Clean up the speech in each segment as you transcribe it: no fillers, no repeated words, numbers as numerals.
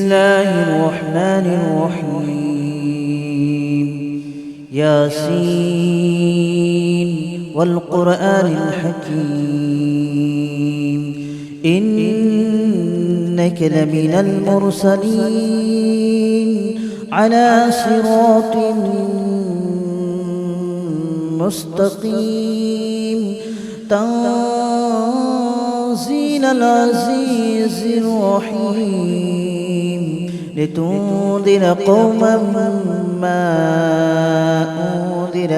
الله الرحمن الرحيم. ياسين والقرآن الحكيم إنك لمن المرسلين على صراط مستقيم تنزيل العزيز الرحيم لتنذر قوما ما أنذر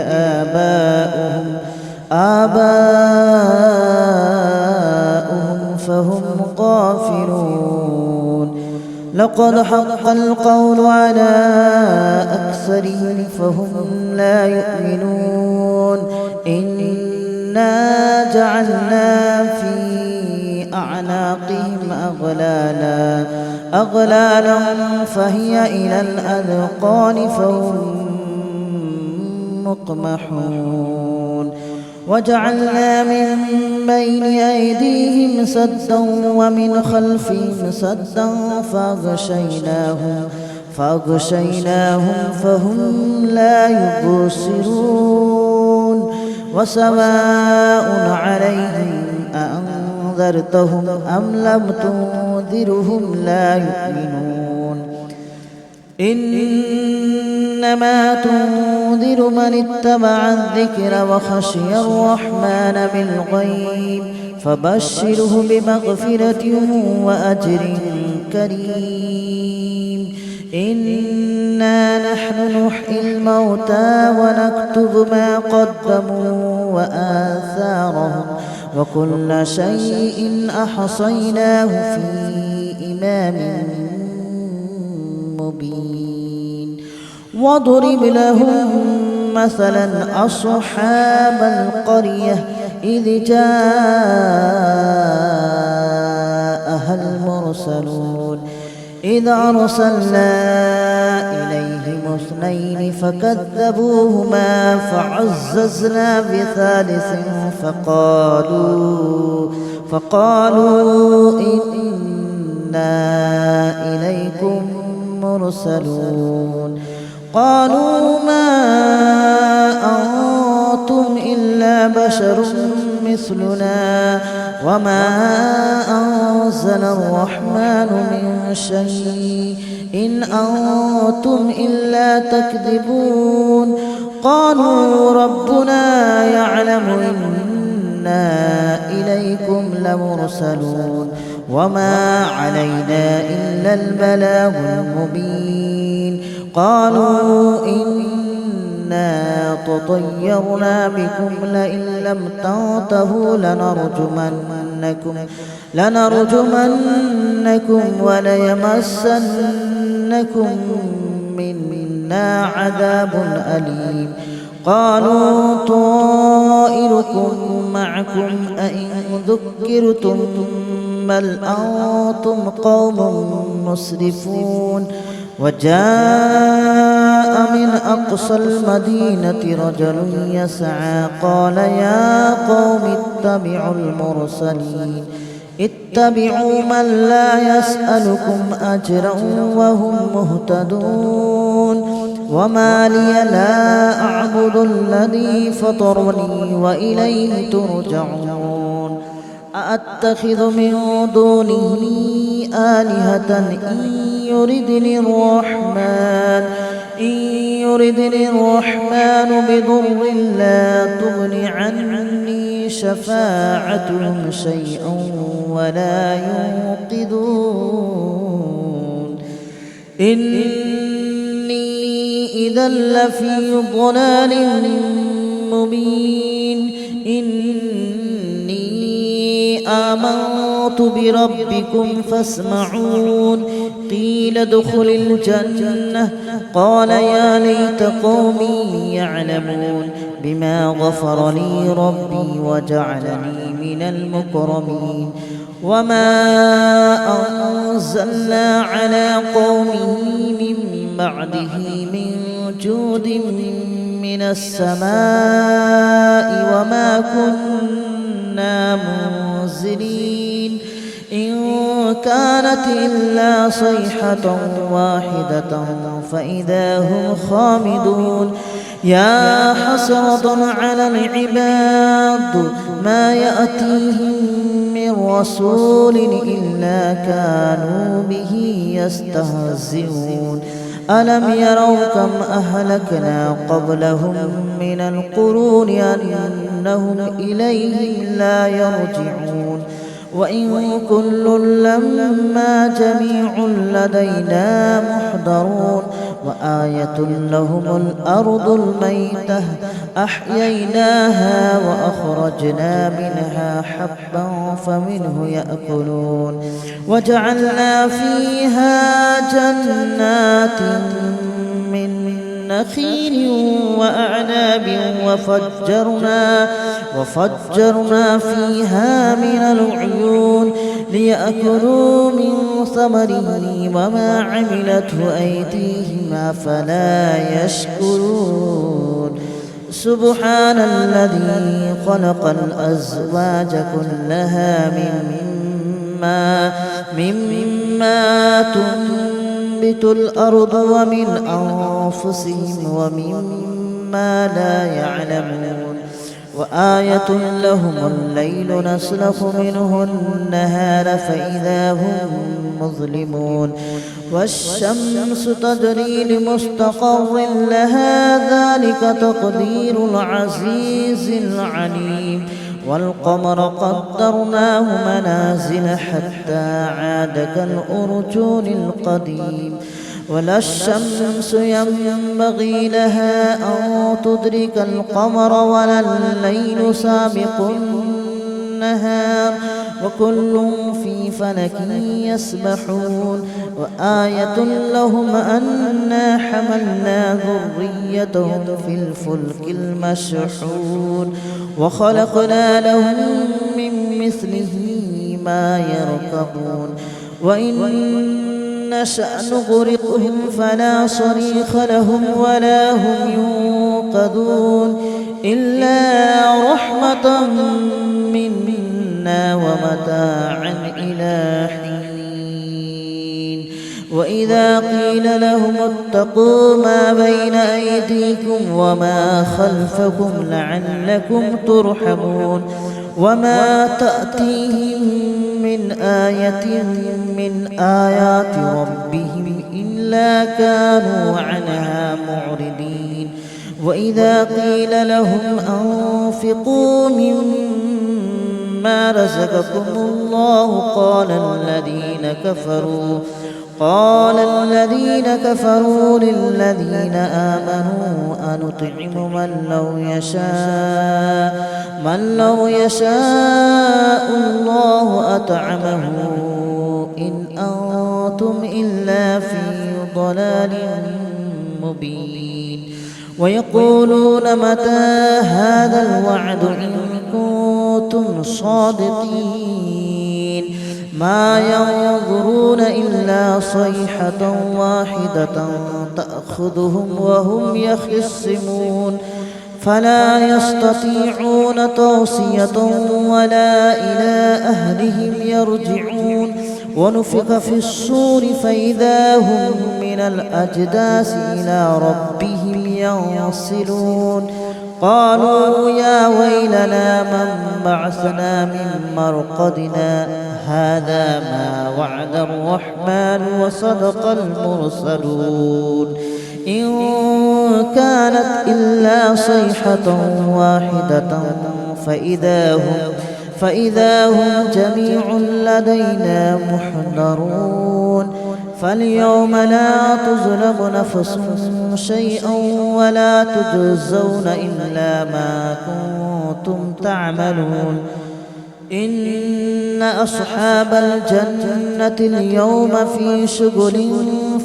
آباؤهم فهم غافلون. لقد حق القول على أكثرهم فهم لا يؤمنون. إنا جعلنا في أعناقهم أغلالا فهي إلى الأذقان فهم مقمحون. وجعلنا من بين أيديهم سدا ومن خلفهم سدا فأغشيناهم فهم لا يبصرون. وسواء عليهم أأنذرتهم أم لم تنذرهم لا يؤمنون. إنما تنذر من اتبع الذكر وخشي الرحمن بالغيب فبشره بمغفرة وأجر كريم. إنا نحن نحيي الموتى ونكتب ما قدموا وآثارهم وكل شيء أحصيناه في إمام مبين. واضرب لهم مثلا أصحاب القرية إذ جاءها المرسلون إذ أرسلنا إليهم اثنين فكذبوهما فعززنا بثالث فقالوا إنا إليكم مرسلون. قالوا ما أنتم إلا بشر مثلنا وما أنزل الرحمن من شيء إن أنتم إلا تكذبون. قالوا ربنا يعلم إنا إليكم لمرسلون وما علينا إلا البلاغ المبين. قالوا إنا تطيرنا بكم لئن لم تنتهوا لنرجمنكم وليمسنكم منا عذاب أليم. قالوا طائركم معكم أئن ذكرتم بل أنتم قوم مسرفون. وجاء من أقصى المدينة رجل يسعى قال يا قوم اتبعوا من لا يسألكم أجرا وهم مهتدون. وما لي لا أعبد الذي فطرني وإليه ترجعون. أأتخذ من دونه آلهة إن يردني الرحمن بضر لا تغن عني شفاعتهم شيئا ولا ينقذون. إني إذا لفي ضلال مبين. إني آمنت بربكم فاسمعون. قيل ادخل الجنة قال يا ليت قومي يعلمون بما غفر لي ربي وجعلني من المكرمين. وما أنزلنا على قومه من بعده من جود من السماء وما كنا منزلين. إن كانت إلا صيحة واحدة فإذا هم خامدون يا حسرة على العباد ما يأتيهم من رسول إلا كانوا به يستهزئون ألم يروا كم أهلكنا قبلهم من القرون أنهم إليهم لا يرجعون وإن كل لما جميع لدينا محضرون وآية لهم الأرض الميتة أحييناها وأخرجنا منها حبا فمنه يأكلون وجعلنا فيها جنات من نخيل وأعناب وفجرنا فيها من العيون ليأكلوا من ثمره وما عملته أيديهم أفلا يشكرون سبحان الذي خلق الأزواج كلها مما تنبت الأرض ومن أنفسهم ومما لا يعلمون وآية لهم الليل نسلخ منه النهار فإذا هم مظلمون والشمس تجري لمستقر لها ذلك تقدير العزيز العليم والقمر قدرناه منازل حتى عاد كالأرجون القديم ولا الشمس ينبغي لها أن تدرك القمر ولا الليل سابق النهار وكل في فلك يسبحون وآية لهم أنا حملنا ذريتهم في الفلك المشحون وخلقنا لهم من مثله ما يركبون وإن نشأ نغرقهم فلا صريخ لهم ولا هم ينقذون إلا رحمة منا ومتاعا إلى حين وإذا قيل لهم اتقوا ما بين أيديكم وما خلفكم لعلكم ترحمون وما تأتيهم من آية من آيات ربهم إلا كانوا عنها معرضين وإذا قيل لهم أنفقوا مما رزقكم الله قال الذين كفروا للذين آمنوا أنطعم من لو يشاء الله أطعمه إن أنتم إلا في ضلال مبين ويقولون متى هذا الوعد إن كنتم صادقين ما ينظرون إلا صيحة واحدة تأخذهم وهم يخصمون فلا يستطيعون توصية ولا إلى أهلهم يرجعون ونفخ في الصور فإذا هم من الأجداث إلى ربهم ينسلون قالوا يا ويلنا من بعثنا من مرقدنا هذا ما وعد الرحمن وصدق المرسلون إن كانت إلا صيحة واحدة فإذا هم جميع لدينا محضرون فاليوم لا تظلم نفس شيئا ولا تجزون إلا ما كنتم تعملون إن أصحاب الجنة اليوم في شغل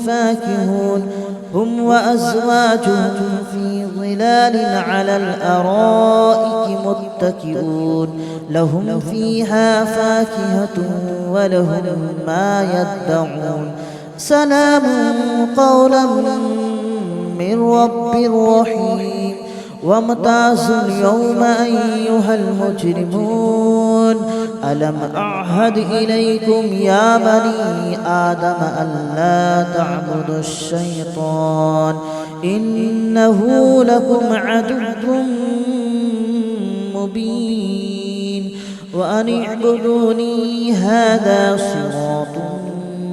فاكهون هم وأزواجهم في ظلال على الأرائك متكئون لهم فيها فاكهة ولهم ما يدعون سلام قولا من رب رحيم وامتازوا اليوم أيها المجرمون ألم أعهد إليكم يا بني آدم ألا تعبدوا الشيطان إنه لكم عدو مبين وأن اعبدوني هذا صراط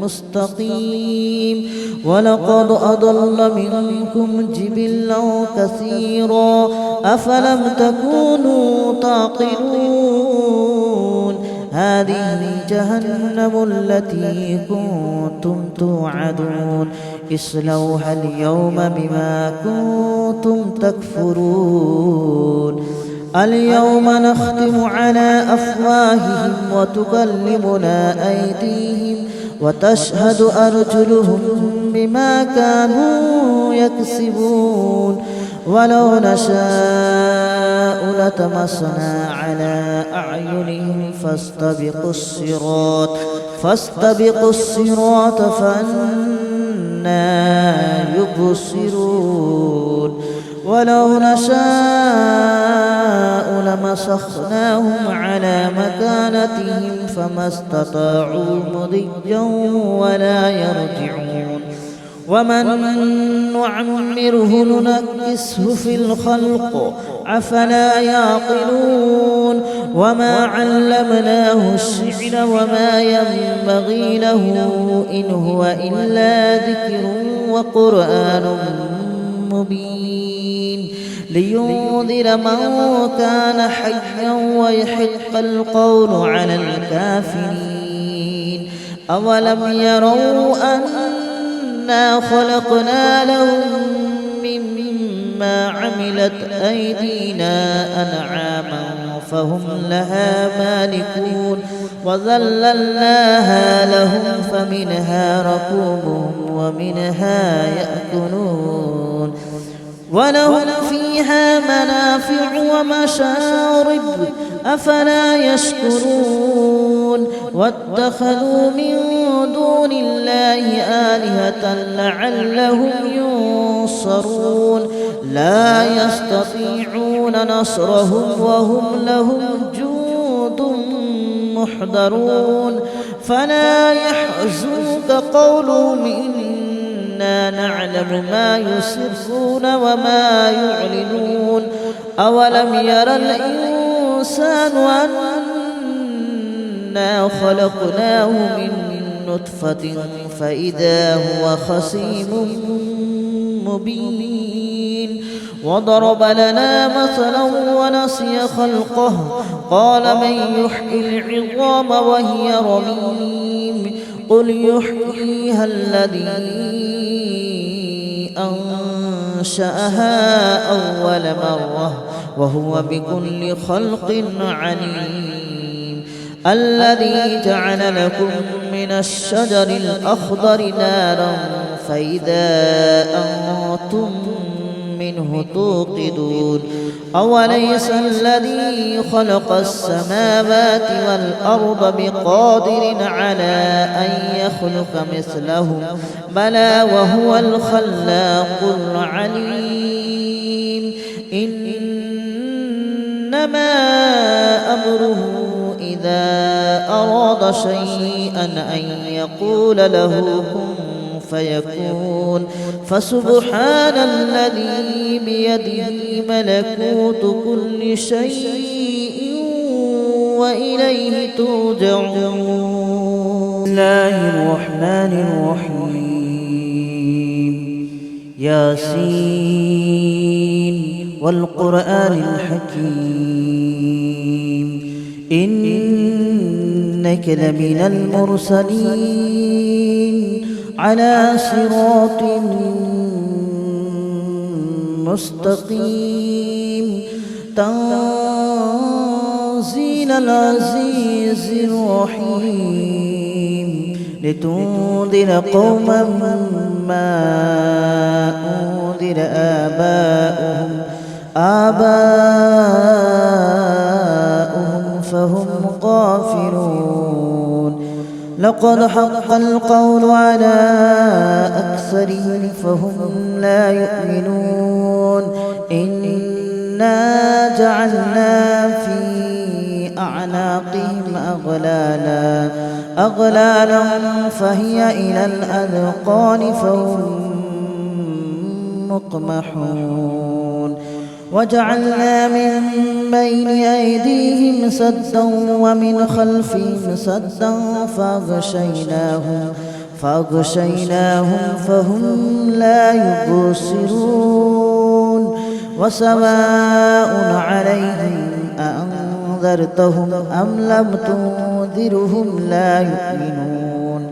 مستقيم ولقد أضل منكم جبلا كثيرا أفلم تكونوا تعقلون هذه جهنم التي كنتم توعدون اصلوها اليوم بما كنتم تكفرون اليوم نختم على أفواههم وتكلمنا أيديهم وتشهد أرجلهم بما كانوا يكسبون ولو نشاء لطمسنا على أعينهم فاستبقوا الصراط فأنى يبصرون ولو نشاء لمسخناهم على مكانتهم فما استطاعوا مضيا ولا يرجعون ومن نعمره ننكسه في الخلق أفلا يعقلون وما علمناه الشعر وما ينبغي له إن هو إلا ذكر وقرآن مبين لينذر من كان حيا ويحق القول على الكافرين أولم يروا أنا خلقنا لهم مما عملت أيدينا أنعاما فهم لها مالكون وذللناها لهم فمنها ركوبهم ومنها يأكلون ولهم فيها منافع ومشارب أفلا يشكرون واتخذوا من دون الله آلهة لعلهم ينصرون لا يستطيعون نصرهم وهم لهم جند محضرون فلا يحزنك قولهم إنا نعلم ما يسرون وما يعلنون أولم ير الإنسان أنا خلقناه من نطفة فإذا هو خصيم مبين وضرب لنا مثلا ونسي خلقه قال من يحيي العظام وهي رميم قل يحييها الذي أنشأها أول مرة وهو بكل خلق عليم الذي جعل لكم من الشجر الأخضر نارا فإذا أنتم منه توقدون أوليس الذي خلق السماوات والأرض بقادر على أن يخلق مثلهم بلى وهو الخلاق العليم إنما أمره إذا أراد شيئا أن يقول له كن فيكون فسبحان الذي بيده ملكوت كل شيء وإليه ترجعون. بسم الله الرحمن الرحيم ياسين والقرآن الحكيم إنك لمن المرسلين على صراط مستقيم تنزيل العزيز الرحيم لتنذر قوما ما أنذر آباؤهم فهم غافلون لقد حق القول على أكثرهم فهم لا يؤمنون إنا جعلنا في أعناقهم أغلالا فهي إلى الأذقان فهم مقمحون وجعلنا من بين أيديهم سدا ومن خلفهم سدا فأغشيناهم فهم لا يبصرون وسواء عليهم أأنذرتهم أم لم تنذرهم لا يؤمنون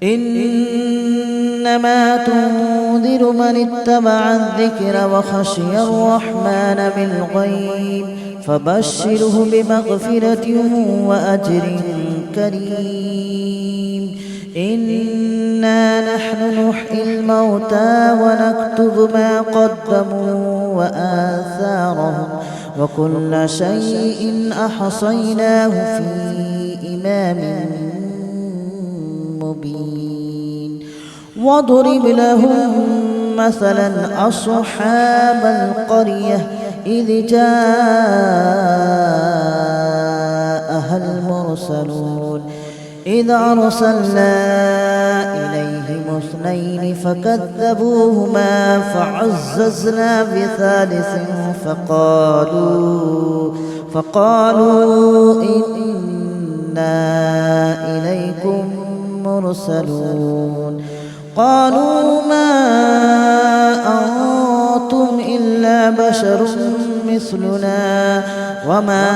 إنما تنذر من اتبع الذكر وخشي الرحمن بالغيب فبشره بمغفرة وأجر كريم إنا نحن نحيي الموتى ونكتب ما قدموا وآثارهم وكل شيء أحصيناه في إمام مبين واضرب لهم مثلا أصحاب القرية إذ جاءها المرسلون إذ أرسلنا إليهم اثنين فكذبوهما فعززنا بثالث فقالوا إنا إليكم مرسلون قالوا ما أنتم إلا بشر مثلنا وما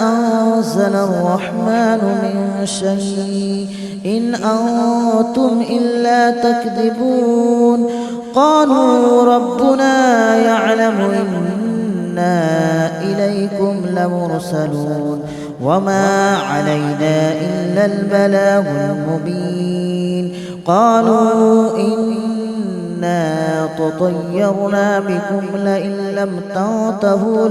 أنزل الرحمن من شيء إن أنتم إلا تكذبون قالوا ربنا يعلم إنا إليكم لمرسلون وما علينا إلا البلاغ المبين قالوا إنا تطيرنا بكم لئن لم تنتهوا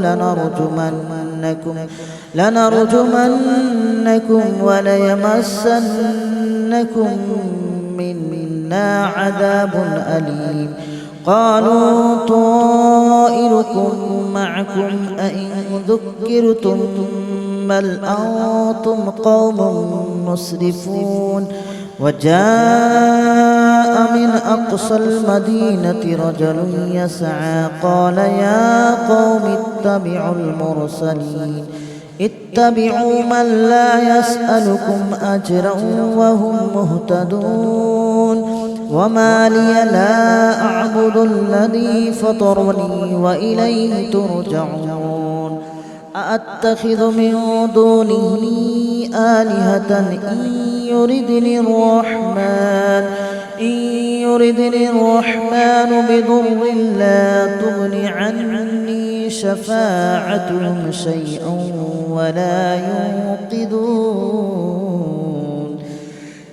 لنرجمنكم وليمسنكم منا عذاب أليم قالوا طائركم معكم أئن ذكرتم بل أنتم قوم مسرفون وجاء من أقصى المدينة رجل يسعى قال يا قوم اتبعوا من لا يسألكم أجرا وهم مهتدون وما لي لا أعبد الذي فطرني وإليه ترجعون أأتخذ من دونه آلهة إن يردني الرحمن بضر لا تغن عني شفاعتهم شيئا ولا ينقذون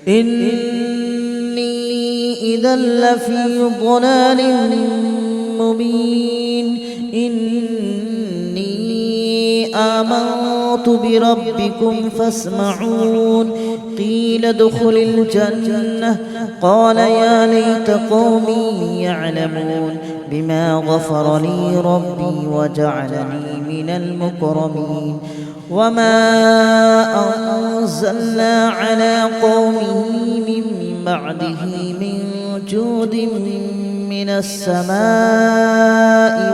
إني إذا لفي ضلال مبين آمنت بربكم فاسمعون قيل ادخل الجنة قال يا ليت قومي يعلمون بما غفر لي ربي وجعلني من المكرمين وما أنزلنا على قومه من بعده من جود من السماء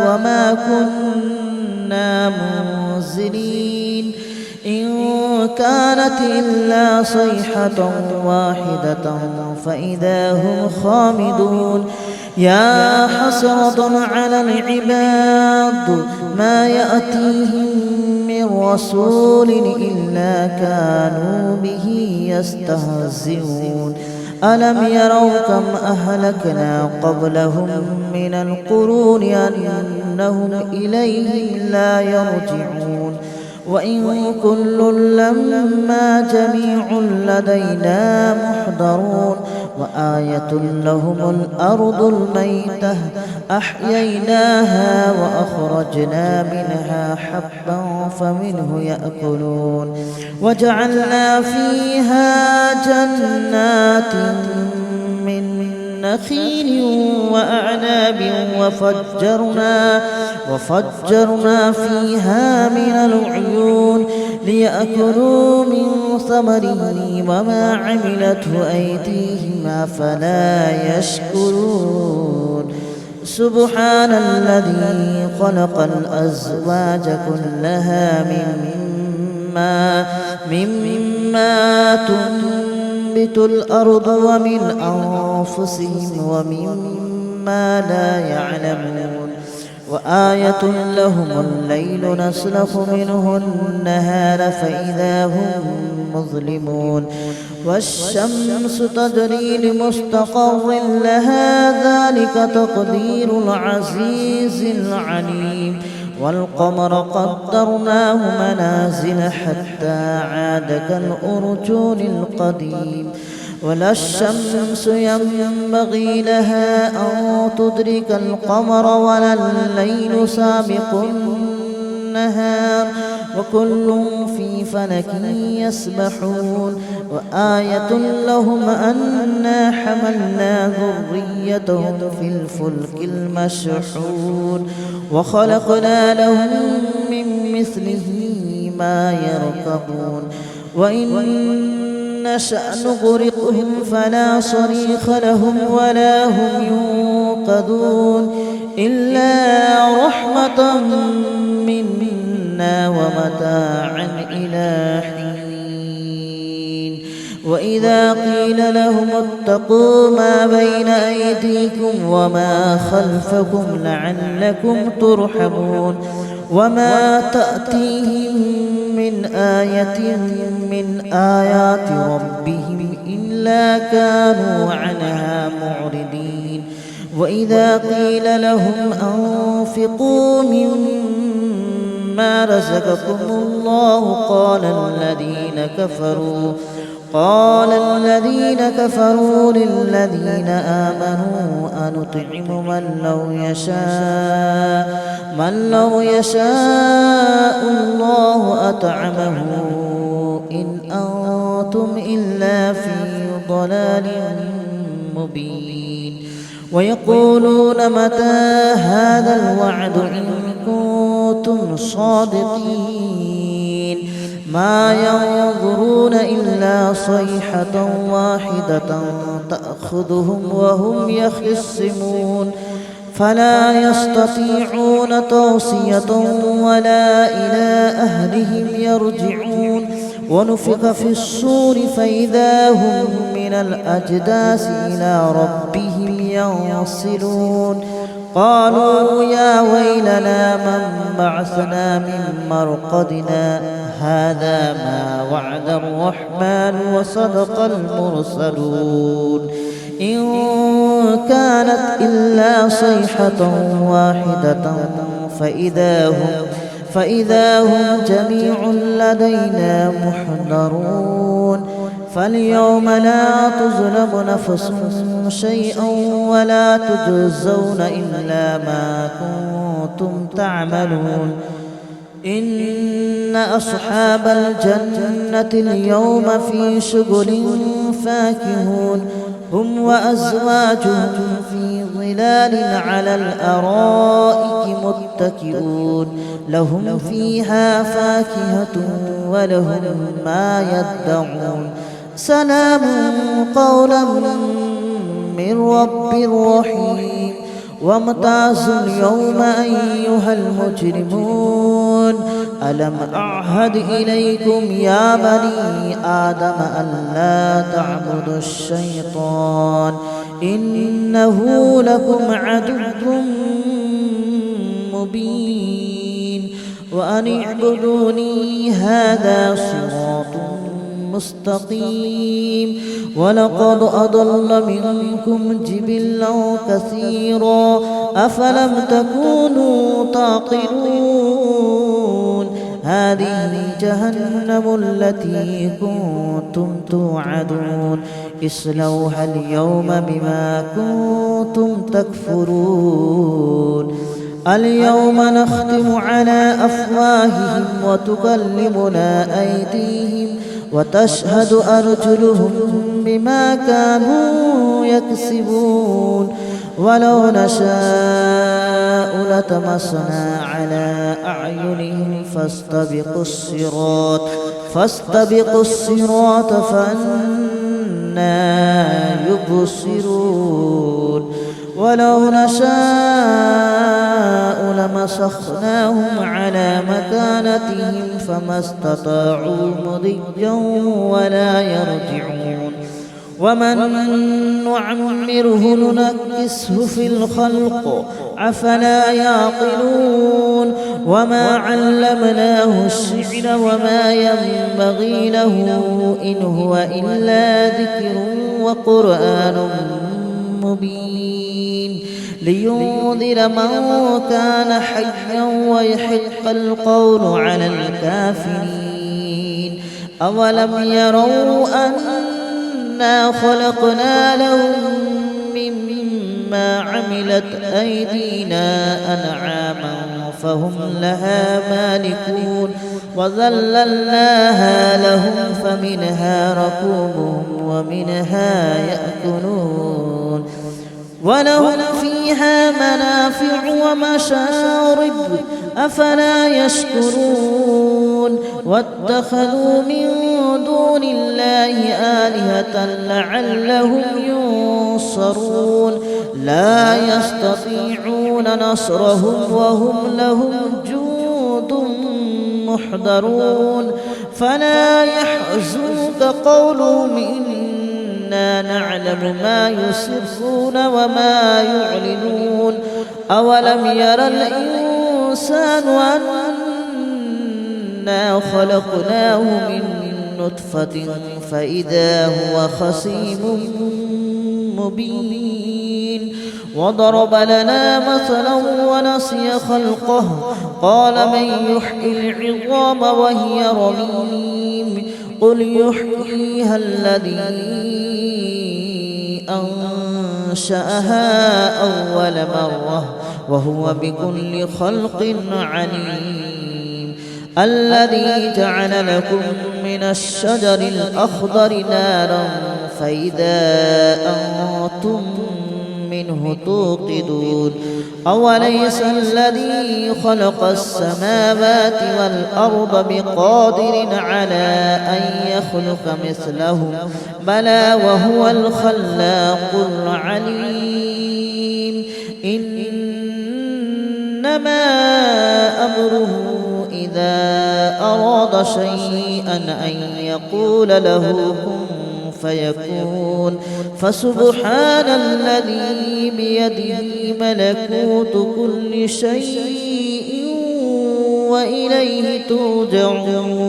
وما كنا منزلين إن كانت إلا صيحة واحدة فإذا هم خامدون يا حسرة على العباد ما يأتيهم من رسول إلا كانوا به يستهزئون ألم يروا كم أهلكنا قبلهم من القرون أنهم إليهم لا يرجعون وإن كل لما جميع لدينا محضرون وآية لهم الأرض الميتة أحييناها وأخرجنا منها حبا فمنه يأكلون وجعلنا فيها جنات من نخيل وأعناب وفجرنا فيها من العيون ليأكلوا من ثمره وما عملته أيديهم أفلا يشكرون سبحان الذي خلق الأزواج كلها مما تنبت الأرض ومن أنفسهم ومما لا يعلمون وآية لهم الليل نسلخ منه النهار فإذا هم مظلمون والشمس تجري لمستقر لها ذلك تقدير العزيز العليم والقمر قدرناه منازل حتى عاد كالأرجون القديم ولا الشمس ينبغي لها أن تدرك القمر ولا الليل سابق النهار وكل في فلك يسبحون وآية لهم أنا حملنا ذريتهم في الفلك المشحون وخلقنا لهم من مثله ما يركبون وإن نشأ نغرقهم فلا صريخ لهم ولا هم ينقذون إلا رحمة منا ومتاعا إلى حين وإذا قيل لهم اتقوا ما بين أيديكم وما خلفكم لعلكم ترحمون وما تأتيهم من آية من آيات ربهم إلا كانوا عنها معرضين وإذا قيل لهم أنفقوا مما رزقكم الله قال الذين كفروا للذين آمنوا أنطعم من لو يشاء الله أطعمه إن أنتم إلا في ضلال مبين ويقولون متى هذا الوعد إن كنتم صادقين ما ينظرون إلا صيحة واحدة تأخذهم وهم يخصمون فلا يستطيعون توصية ولا إلى أهلهم يرجعون ونفخ في الصور فإذا هم من الأجداث إلى ربهم ينصلون قالوا يا ويلنا من بعثنا من مرقدنا هذا ما وعد الرحمن وصدق المرسلون إن كانت إلا صيحة واحدة فإذا هم جميع لدينا محضرون فاليوم لا تظلم نفس شيئا ولا تجزون إلا ما كنتم تعملون إن أصحاب الجنة اليوم في شغل فاكهون هم وأزواجهم في ظلال على الأرائك متكئون لهم فيها فاكهة ولهم ما يدعون سلام قولا من رب رحيم وامتازوا اليوم أيها المجرمون ألم أعهد إليكم يا بني آدم ألا تعبدوا الشيطان إنه لكم عدو مبين وأن اعبدوني هذا صراط مستقيم ولقد أضل منكم جبلا كثيرا أفلم تكونوا تعقلون هذه جهنم التي كنتم توعدون اصلوها اليوم بما كنتم تكفرون اليوم نختم على أفواههم وتكلمنا أيديهم وتشهد أرجلهم بما كانوا يكسبون ولو نشاء لطمسنا على أعينهم فاستبقوا الصراط فأنى يبصرون ولو نشاء لمسخناهم على مكانتهم فما استطاعوا مضيا ولا يرجعون ومن نعمره ننكسه في الخلق أفلا يعقلون وما علمناه الشعر وما ينبغي له إن هو إلا ذكر وقرآن مبين لينذر من كان حيا ويحق القول على الكافرين أولم يروا أنا خلقنا لهم مما عملت أيدينا أنعاما فهم لها مالكون وذللناها لهم فمنها ركوبهم ومنها يأكلون ولهم فيها منافع ومشارب أفلا يشكرون واتخذوا من دون الله آلهة لعلهم ينصرون لا يستطيعون نصرهم وهم لهم جند محضرون فلا يحزنك قولهم إنا نعلم ما يسرون وما يعلنون أولم ير الإنسان أنا خلقناه من نطفة فإذا هو خصيم مبين وضرب لنا مثلا ونسي خلقه قال من يحيي العظام وهي رميم قل يحييها الذي أنشأها أول مرة وهو بكل خلق عليم الذي جعل لكم من الشجر الأخضر نارا فإذا أنتم منه توقدون أوليس الذي خلق السماوات والأرض بقادر على أن يخلق مثلهم بلى وهو الخلاق العليم إنما أمره إذا أراد شيئا أن يقول له كن فيكون فسبحان الذي بيده ملكوت كل شيء وإليه ترجعون.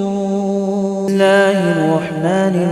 بسم الله الرحمن الرحيم